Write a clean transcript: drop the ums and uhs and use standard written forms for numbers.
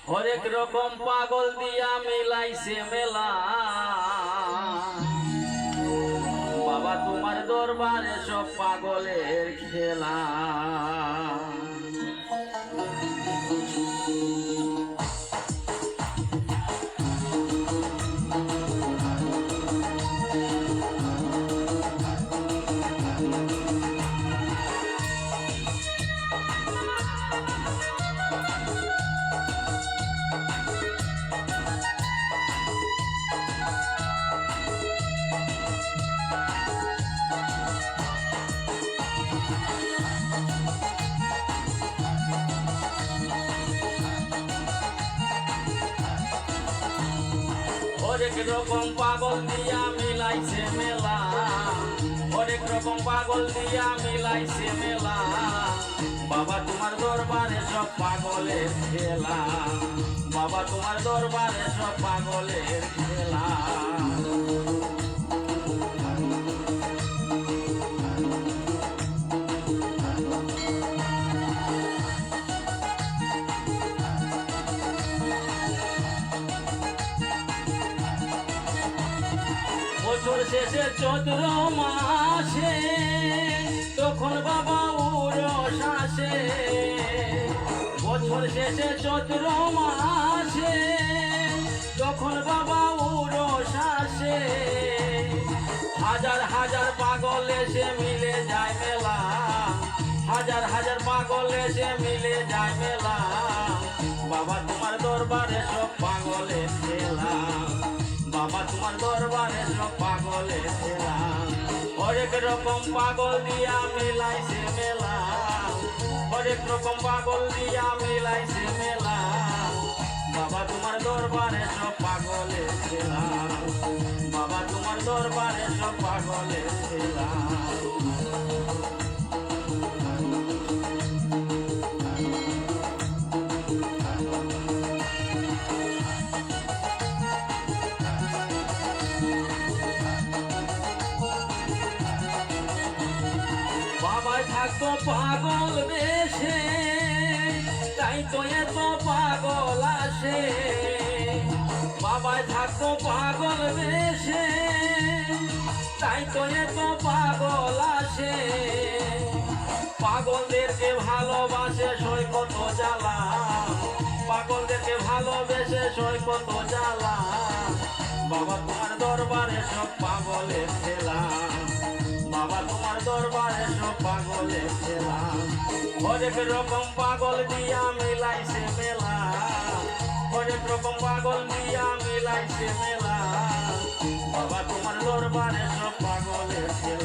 হরেক রকম পাগল দিয়া মিলাইছে মেলা। বাবা তোমার দরবারে সব পাগলের খেলা। হরেক রকম পাগল দিয়া মিলাইছে মেলা। হরেক রকম পাগল দিয়া মিলাইছে মেলা। বাবা তোমার দরবারে সব পাগলের খেলা। বাবা তোমার দরবারে সব পাগলের খেলা। বছর শেষে চৈত্র মাসে তখন বাবা উরস আসে। বছর শেষে চৈত্র মাসে তখন বাবা উরস আসে। হাজার হাজার পাগল এসে মিলে যায় মেলা। হাজার হাজার পাগল এসে মিলে যায় মেলা। বাবা তোমার দরবারে সব পাগলের খেলা। বাবা তোমার দরবারে সব পাগলের খেলা। হরেক রকম পাগল দিয়া মিলাইছে মেলা। হরেক রকম পাগল দিয়া মিলাইছে মেলা। বাবা তোমার দরবারে সব পাগলের খেলা। বাবা তোমার দরবারে সব পাগলের খেলা। বাবাই থাকতো পাগল বেশে, তাই তো এত পাগল আসে। বাবাই থাকতো পাগল বেশে, তাই তো এত পাগল আসে। পাগলদেরকে ভালোবাসে সই কত জ্বালা। পাগলদেরকে ভালোবেসে সই কত জ্বালা। বাবা তোমার দরবারে সব পাগলের খেলা। বাবা তোমার দরবারে সব পাগলের খেলা। হরেক রকম পাগল দিয়া মিলাইছে মেলা। হরেক রকম পাগল দিয়া মিলাইছে মেলা। বাবা তোমার দরবারে সব পাগলের খেলা।